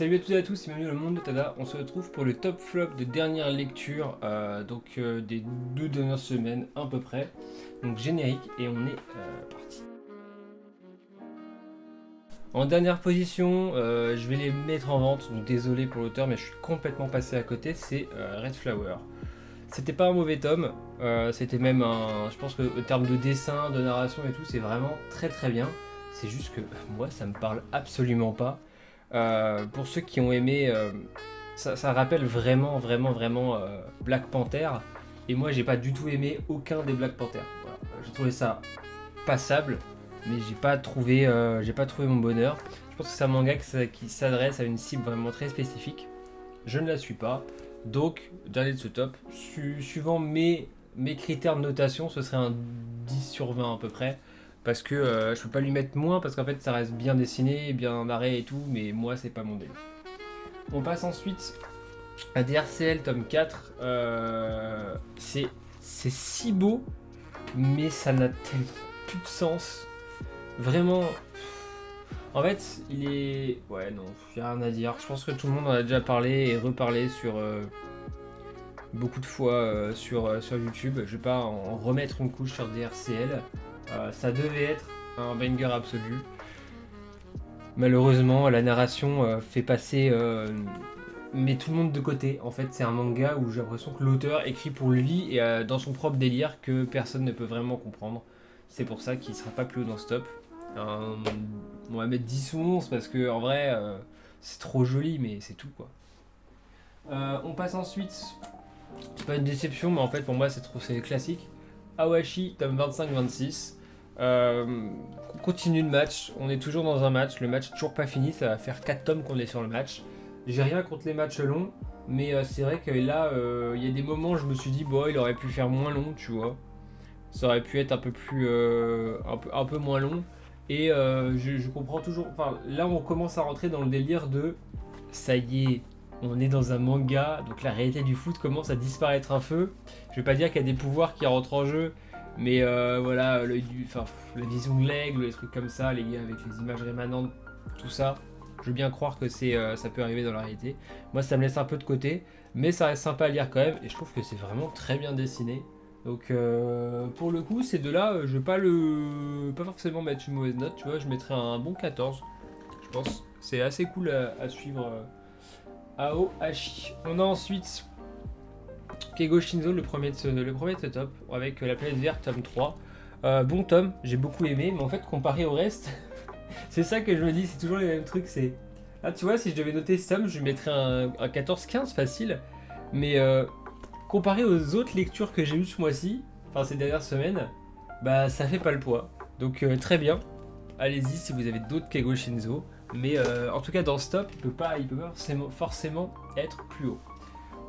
Salut à toutes et à tous, c'est bienvenue dans le monde de Tada. On se retrouve pour le top flop de dernière lecture des 2 dernières semaines à peu près. Donc générique et on est parti. En dernière position, je vais les mettre en vente, donc désolé pour l'auteur mais je suis complètement passé à côté, c'est Red Flower. C'était pas un mauvais tome, c'était même un... Je pense que au terme de dessin, de narration et tout, c'est vraiment très très bien. C'est juste que moi ça me parle absolument pas. Pour ceux qui ont aimé, ça rappelle vraiment Black Panther. Et moi j'ai pas du tout aimé aucun des Black Panther. Voilà. J'ai trouvé ça passable, mais j'ai pas trouvé mon bonheur. Je pense que c'est un manga qui s'adresse à une cible vraiment très spécifique. Je ne la suis pas. Donc, dernier de ce top, suivant mes critères de notation, ce serait un 10 sur 20 à peu près. Parce que je peux pas lui mettre moins, parce qu'en fait ça reste bien dessiné, bien narré et tout, mais moi c'est pas mon délire. On passe ensuite à DRCL tome 4. C'est si beau, mais ça n'a tellement plus de sens. Vraiment. En fait, il est... Ouais, non, il n'y a rien à dire. Je pense que tout le monde en a déjà parlé et reparlé sur... beaucoup de fois sur YouTube. Je vais pas en remettre une couche sur DRCL. Ça devait être un banger absolu. Malheureusement, la narration fait passer... met tout le monde de côté. En fait, c'est un manga où j'ai l'impression que l'auteur écrit pour lui et dans son propre délire que personne ne peut vraiment comprendre. C'est pour ça qu'il sera pas plus haut dans ce top. On va mettre 10 ou 11 parce que en vrai c'est trop joli, mais c'est tout quoi. On passe ensuite, c'est pas une déception mais en fait pour moi c'est classique. Awashi tome 25-26. On continue le match, on est toujours dans un match, le match toujours pas fini, ça va faire 4 tomes qu'on est sur le match. J'ai rien contre les matchs longs, mais c'est vrai que là il y a des moments où je me suis dit bon il aurait pu faire moins long, tu vois. Ça aurait pu être un peu plus un peu moins long. Et je comprends toujours. Enfin, là, on commence à rentrer dans le délire de ça y est, on est dans un manga, donc la réalité du foot commence à disparaître un peu. Je vais pas dire qu'il y a des pouvoirs qui rentrent en jeu, mais voilà, la vision de l'aigle, les trucs comme ça, les liens avec les images rémanentes, tout ça. Je veux bien croire que ça peut arriver dans la réalité. Moi, ça me laisse un peu de côté, mais ça reste sympa à lire quand même, et je trouve que c'est vraiment très bien dessiné. Donc pour le coup ces deux-là, je vais pas forcément mettre une mauvaise note, tu vois, je mettrais un bon 14, je pense. C'est assez cool à suivre Aohashi. On a ensuite Keigo Shinzo, le premier de ce top, avec La Planète Verte, tome 3. Bon tome, j'ai beaucoup aimé, mais en fait comparé au reste, c'est ça que je me dis, c'est toujours les mêmes trucs, c'est... Là tu vois, si je devais noter ce tome, je lui mettrais un 14-15 facile, mais... comparé aux autres lectures que j'ai eues ce mois-ci, enfin ces dernières semaines, bah ça fait pas le poids. Donc très bien, allez-y si vous avez d'autres Keigo Shinzo. Mais en tout cas dans ce top, il peut pas forcément être plus haut.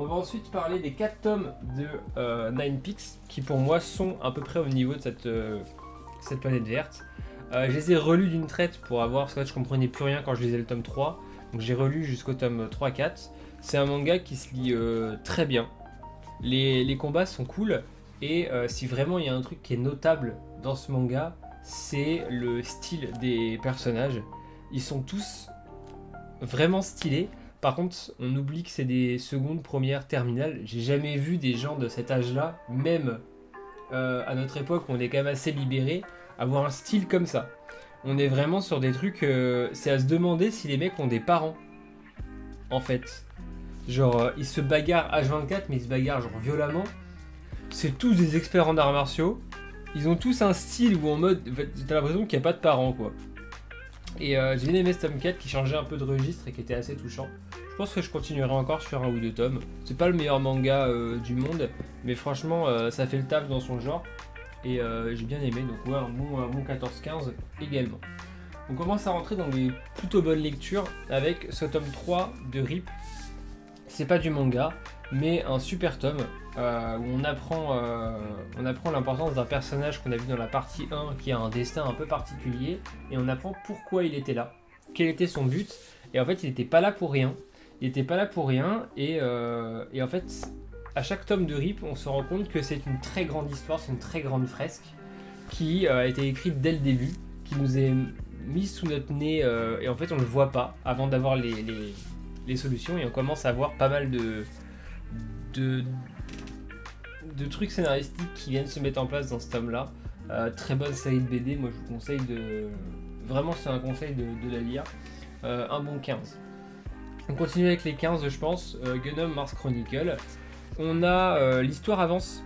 On va ensuite parler des 4 tomes de Nine Peaks, qui pour moi sont à peu près au niveau de cette planète verte. Je les ai relus d'une traite pour avoir, parce que je comprenais plus rien quand je lisais le tome 3. Donc j'ai relu jusqu'au tome 3-4. C'est un manga qui se lit très bien. Les combats sont cool et si vraiment il y a un truc qui est notable dans ce manga, c'est le style des personnages. Ils sont tous vraiment stylés. Par contre, on oublie que c'est des secondes, premières, terminales. J'ai jamais vu des gens de cet âge-là, même à notre époque où on est quand même assez libéré, avoir un style comme ça. On est vraiment sur des trucs... c'est à se demander si les mecs ont des parents, en fait. Genre, ils se bagarrent H24, mais ils se bagarrent genre violemment. C'est tous des experts en arts martiaux. Ils ont tous un style où en mode, t'as l'impression qu'il n'y a pas de parents, quoi. Et j'ai bien aimé ce tome 4 qui changeait un peu de registre et qui était assez touchant. Je pense que je continuerai encore sur un ou deux tomes. C'est pas le meilleur manga du monde, mais franchement, ça fait le taf dans son genre. Et j'ai bien aimé, donc ouais, un bon 14-15 également. On commence à rentrer dans des plutôt bonnes lectures avec ce tome 3 de RIP. C'est pas du manga, mais un super tome où on apprend l'importance d'un personnage qu'on a vu dans la partie 1 qui a un destin un peu particulier et on apprend pourquoi il était là, quel était son but. Et en fait, il n'était pas là pour rien. Et en fait, à chaque tome de RIP, on se rend compte que c'est une très grande histoire, c'est une très grande fresque qui a été écrite dès le début, qui nous est mise sous notre nez et en fait, on ne le voit pas avant d'avoir les solutions et on commence à voir pas mal de, de trucs scénaristiques qui viennent se mettre en place dans ce tome-là. Très bonne série de BD, moi je vous conseille de... Vraiment c'est un conseil de la lire. Un bon 15. On continue avec les 15 je pense. Gundam Mars Chronicle. On a l'histoire avance.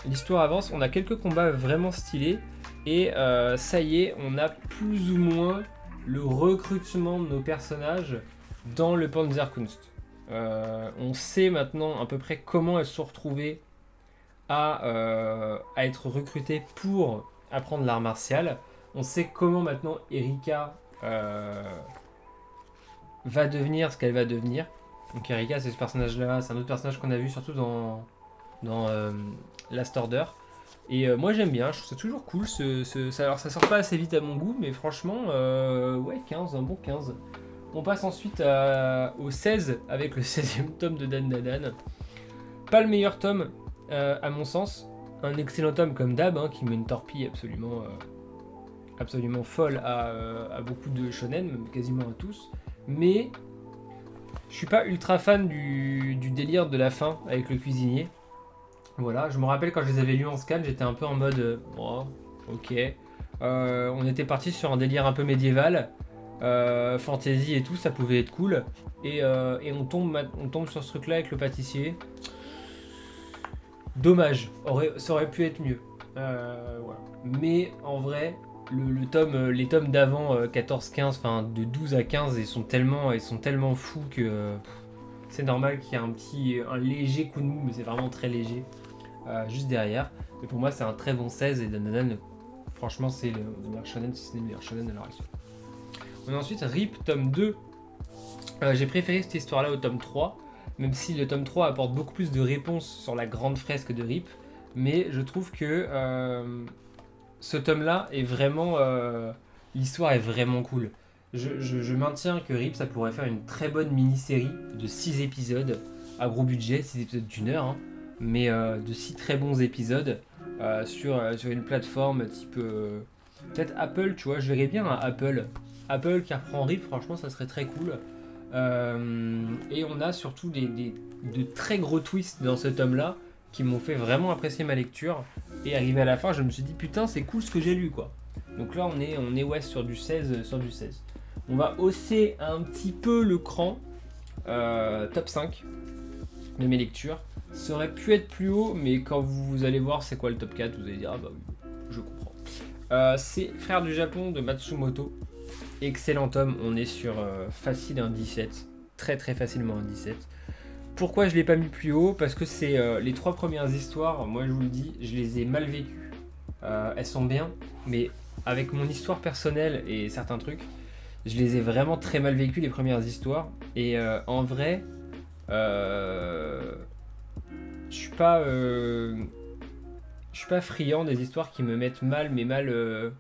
L'histoire avance, on a quelques combats vraiment stylés. Et ça y est, on a plus ou moins le recrutement de nos personnages dans le Panzerkunst. On sait maintenant à peu près comment elles se sont retrouvées à être recrutées pour apprendre l'art martial. On sait comment maintenant Erika va devenir ce qu'elle va devenir. Donc Erika, c'est ce personnage-là, c'est un autre personnage qu'on a vu surtout dans Last Order. Et moi j'aime bien, je trouve ça toujours cool. Alors ça sort pas assez vite à mon goût, mais franchement, ouais, 15, un bon 15. On passe ensuite au 16 avec le 16e tome de Dan Dadan. Pas le meilleur tome, à mon sens. Un excellent tome comme d'hab, hein, qui met une torpille absolument folle à beaucoup de shonen, même quasiment à tous. Mais je suis pas ultra fan du délire de la fin avec le cuisinier. Voilà, je me rappelle quand je les avais lus en scan, j'étais un peu en mode oh, ok. On était parti sur un délire un peu médiéval, fantasy et tout, ça pouvait être cool. Et on tombe sur ce truc-là avec le pâtissier. Dommage, ça aurait pu être mieux. Voilà. Mais en vrai, les tomes d'avant 14-15, enfin de 12 à 15, ils sont tellement fous que c'est normal qu'il y ait un léger coup de mou, mais c'est vraiment très léger. Juste derrière, mais pour moi c'est un très bon 16 et Dan Dadan, franchement c'est le meilleur shonen, si ce n'est le meilleur shonen de l'heure actuelle. On a ensuite Rip tome 2. J'ai préféré cette histoire là au tome 3, même si le tome 3 apporte beaucoup plus de réponses sur la grande fresque de Rip, mais je trouve que ce tome là est vraiment l'histoire est vraiment cool. Je maintiens que Rip ça pourrait faire une très bonne mini-série de 6 épisodes à gros budget, 6 épisodes d'1 heure, hein, mais de 6 très bons épisodes sur une plateforme type peut-être Apple, tu vois, je verrais bien un Apple qui reprend Rip, franchement ça serait très cool. Et on a surtout de très gros twists dans ce tome là qui m'ont fait vraiment apprécier ma lecture, et arrivé à la fin je me suis dit putain c'est cool ce que j'ai lu quoi. Donc là on est ouais, sur du 16. On va hausser un petit peu le cran, top 5 de mes lectures. Ça aurait pu être plus haut, mais quand vous allez voir c'est quoi le top 4, vous allez dire ah bah oui, je comprends. C'est Frères du Japon de Matsumoto. Excellent tome, on est sur facile un 17, très très facilement un 17. Pourquoi je l'ai pas mis plus haut? Parce que c'est les 3 premières histoires, moi je vous le dis, je les ai mal vécues. Elles sont bien, mais avec mon histoire personnelle et certains trucs, je les ai vraiment très mal vécues les premières histoires. Et en vrai, je suis pas friand des histoires qui me mettent mal, mais mal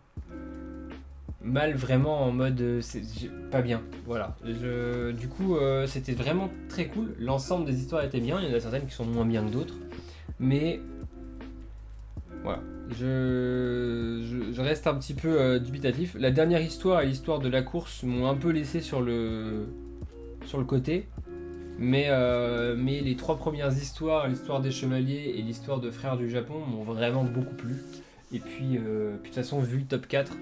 vraiment en mode c'est pas bien. Voilà. Du coup, c'était vraiment très cool. L'ensemble des histoires était bien. Il y en a certaines qui sont moins bien que d'autres, mais voilà. Je reste un petit peu dubitatif. La dernière histoire et l'histoire de la course m'ont un peu laissé sur le côté. Mais les 3 premières histoires, l'histoire des chevaliers et l'histoire de Frères du Japon m'ont vraiment beaucoup plu. Et puis de toute façon, vu le top 4,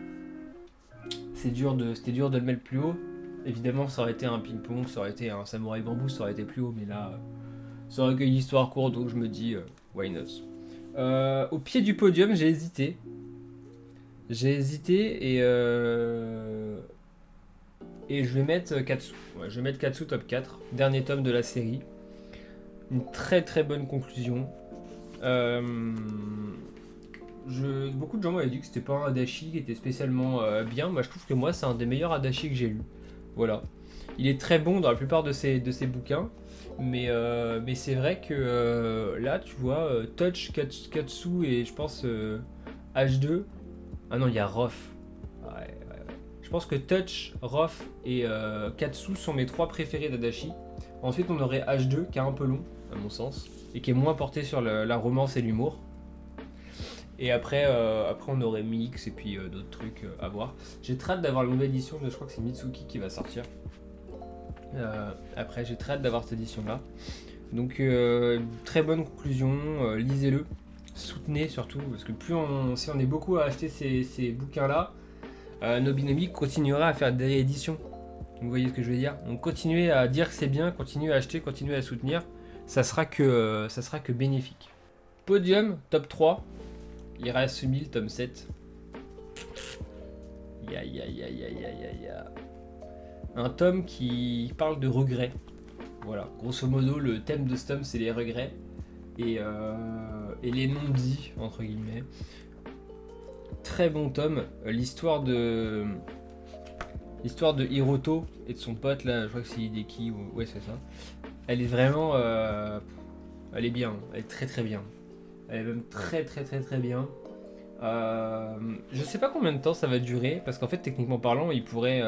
c'était dur de le mettre plus haut. Évidemment, ça aurait été un ping-pong, ça aurait été un samouraï bambou, ça aurait été plus haut. Mais là, ça aurait été une histoire courte, donc je me dis, why not. Au pied du podium, j'ai hésité. Et je vais mettre Katsu. Ouais, je vais mettre Katsu top 4. Dernier tome de la série. Une très très bonne conclusion. Beaucoup de gens m'avaient dit que c'était pas un Adachi qui était spécialement bien. Moi je trouve que moi c'est un des meilleurs Adachi que j'ai lu. Voilà. Il est très bon dans la plupart de ses bouquins. Mais c'est vrai que là tu vois Touch, Katsu et je pense H2. Ah non, il y a Rof. Ouais. Je pense que Touch, Rof et Katsu sont mes 3 préférés d'Adachi. Ensuite, on aurait H2 qui est un peu long, à mon sens, et qui est moins porté sur la romance et l'humour. Et après, on aurait Mix et puis d'autres trucs à voir. J'ai très hâte d'avoir la nouvelle édition de, je crois que c'est Mitsuki qui va sortir. Après, j'ai très hâte d'avoir cette édition-là. Donc, très bonne conclusion, lisez-le, soutenez surtout, parce que si on est beaucoup à acheter ces bouquins-là, Nobinomi continuera à faire des rééditions. Vous voyez ce que je veux dire? Donc continuez à dire que c'est bien, continuez à acheter, continuez à soutenir, ça sera que bénéfique. Podium, top 3, Irasumi, tome 7. Un tome qui parle de regrets. Voilà, grosso modo, le thème de ce tome, c'est les regrets et les non-dits, entre guillemets. Très bon tome. L'histoire de Hiroto et de son pote, là, je crois que c'est Hideki, ou ouais, c'est ça. Elle est vraiment... elle est bien, elle est très très bien. Elle est même très bien. Je sais pas combien de temps ça va durer, parce qu'en fait, techniquement parlant, il pourrait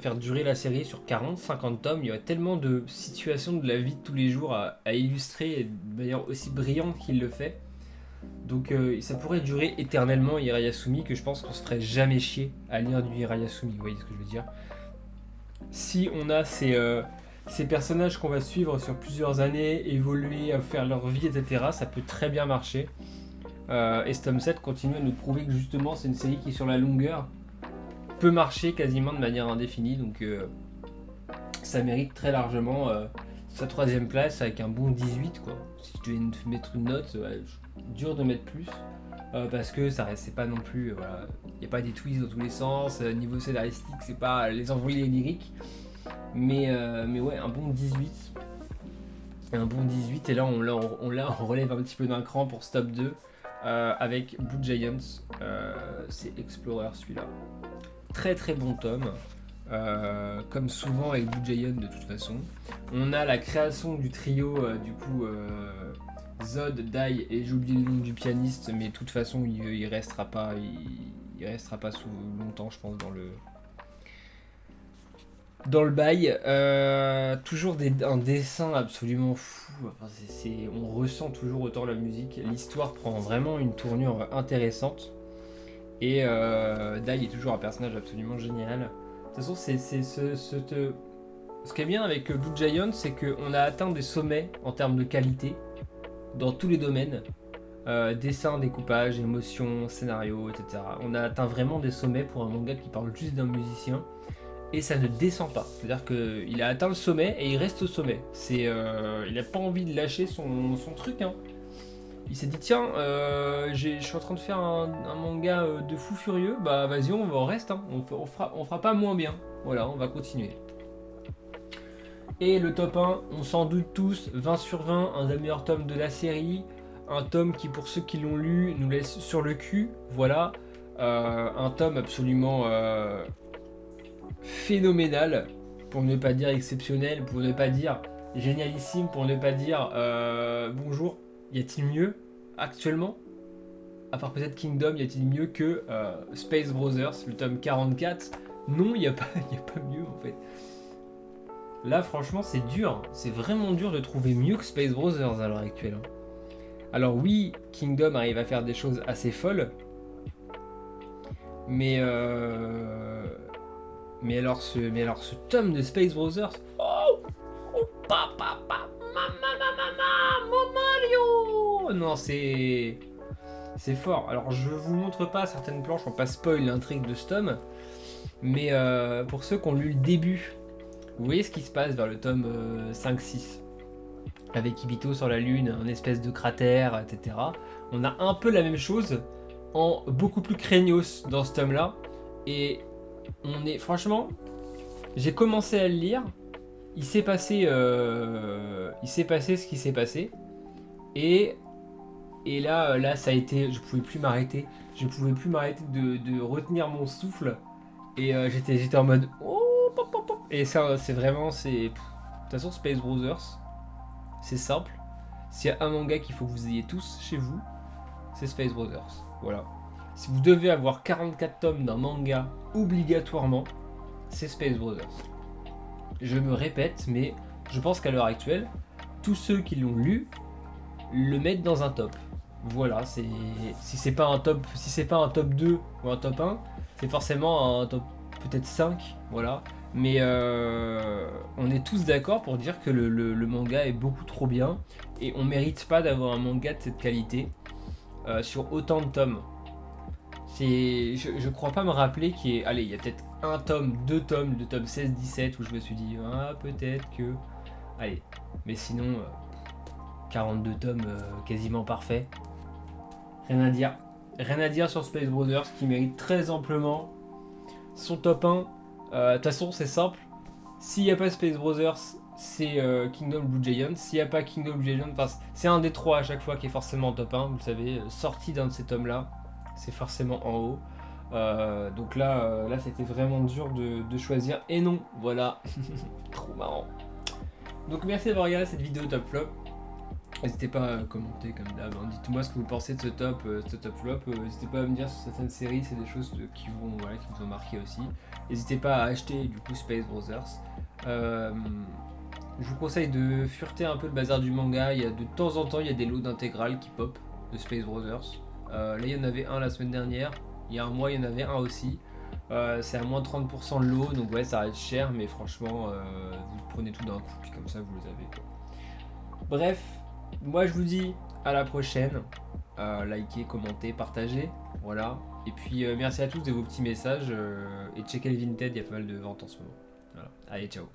faire durer la série sur 40-50 tomes. Il y a tellement de situations de la vie de tous les jours à illustrer de manière aussi brillante qu'il le fait. Donc ça pourrait durer éternellement Hirayasumi, que je pense qu'on se ferait jamais chier à lire du Hirayasumi, vous voyez ce que je veux dire. Si on a ces personnages qu'on va suivre sur plusieurs années, évoluer, à faire leur vie, etc., ça peut très bien marcher. Et ce tome 7 continue à nous prouver que justement c'est une série qui sur la longueur peut marcher quasiment de manière indéfinie, donc ça mérite très largement sa 3ème place avec un bon 18 quoi. Si je devais mettre une note, dur de mettre plus parce que ça reste, c'est pas non plus, voilà, il n'y a pas des twists dans tous les sens, niveau scénaristique c'est pas les envoyer lyriques, mais ouais, un bon 18. Un bon 18, et là on relève un petit peu d'un cran pour ce top 2 avec Blue Giants, c'est Explorer celui-là. Très très bon tome, comme souvent avec Blue Giant de toute façon. On a la création du trio, du coup Zod, Dai, et j'ai oublié le nom du pianiste, mais de toute façon il restera pas sous longtemps je pense dans le bail. Toujours un dessin absolument fou, enfin, on ressent toujours autant la musique, l'histoire prend vraiment une tournure intéressante, et Dai est toujours un personnage absolument génial. De toute façon ce qui est bien avec Blue Giant, c'est qu'on a atteint des sommets en termes de qualité dans tous les domaines, dessin, découpage, émotion, scénario, etc. On a atteint vraiment des sommets pour un manga qui parle juste d'un musicien. Et ça ne descend pas, c'est-à-dire qu'il a atteint le sommet et il reste au sommet. Il n'a pas envie de lâcher son truc. Hein. Il s'est dit tiens, je suis en train de faire un manga de fou furieux, bah vas-y on reste, hein. on fera pas moins bien. Voilà, on va continuer. Et le top 1, on s'en doute tous, 20 sur 20, un des meilleurs tomes de la série. Un tome qui, pour ceux qui l'ont lu, nous laisse sur le cul. Voilà, un tome absolument... phénoménal, pour ne pas dire exceptionnel, pour ne pas dire génialissime, pour ne pas dire bonjour. Y a-t-il mieux actuellement, à part peut-être Kingdom? Y a-t-il mieux que Space Brothers, le tome 44? Non, y a pas mieux en fait. Là franchement c'est dur, c'est vraiment dur de trouver mieux que Space Brothers à l'heure actuelle. Alors oui, Kingdom arrive à faire des choses assez folles, mais alors ce tome de Space Brothers, Mario, non c'est fort. Alors je vous montre pas certaines planches, on va pas spoil l'intrigue de ce tome, mais pour ceux qui ont lu le début, vous voyez ce qui se passe vers le tome 5-6 avec Ibito sur la lune, un espèce de cratère, etc. On a un peu la même chose en beaucoup plus craignos dans ce tome là, et franchement, j'ai commencé à le lire, il s'est passé ce qui s'est passé, et là ça a été, je pouvais plus m'arrêter de retenir mon souffle, et j'étais en mode oh, pop, pop, pop. Et ça c'est vraiment, de toute façon Space Brothers, c'est simple, s'il y a un manga qu'il faut que vous ayez tous chez vous, c'est Space Brothers, voilà. Si vous devez avoir 44 tomes d'un manga, obligatoirement, c'est Space Brothers. Je me répète, mais je pense qu'à l'heure actuelle, tous ceux qui l'ont lu le mettent dans un top. Voilà, si c'est pas un top 2 ou un top 1, c'est forcément un top peut-être 5, voilà. Mais on est tous d'accord pour dire que le manga est beaucoup trop bien et on mérite pas d'avoir un manga de cette qualité sur autant de tomes. Je crois pas me rappeler qu'il y ait... Allez, il y a peut-être un tome, deux tomes, le tome 16-17 où je me suis dit, ah peut-être que... Allez, mais sinon, 42 tomes quasiment parfaits. Rien à dire. Rien à dire sur Space Brothers qui mérite très amplement son top 1. De toute façon, c'est simple. S'il n'y a pas Space Brothers, c'est Kingdom Blue Giant. S'il n'y a pas Kingdom Blue Giant, c'est un des trois à chaque fois qui est forcément en top 1. Vous le savez, sorti d'un de ces tomes-là, c'est forcément en haut. Donc là c'était vraiment dur de choisir. Et non, voilà. Trop marrant. Donc merci d'avoir regardé cette vidéo top flop. N'hésitez pas à commenter comme d'hab. Hein. Dites-moi ce que vous pensez de ce top flop. N'hésitez pas à me dire sur certaines séries, c'est des choses qui vous ont marqué aussi. N'hésitez pas à acheter du coup Space Brothers. Je vous conseille de fureter un peu le bazar du manga. Il y a de temps en temps il y a des lots d'intégrales qui pop de Space Brothers. Là il y en avait un la semaine dernière. Il y a un mois il y en avait un aussi. C'est à moins 30% le lot, donc ouais ça reste cher, mais franchement vous prenez tout d'un coup, puis comme ça vous les avez quoi. Bref, moi je vous dis à la prochaine. Likez, commentez, partagez, voilà. Et puis merci à tous de vos petits messages et checkez le Vinted, il y a pas mal de ventes en ce moment. Voilà. Allez, ciao.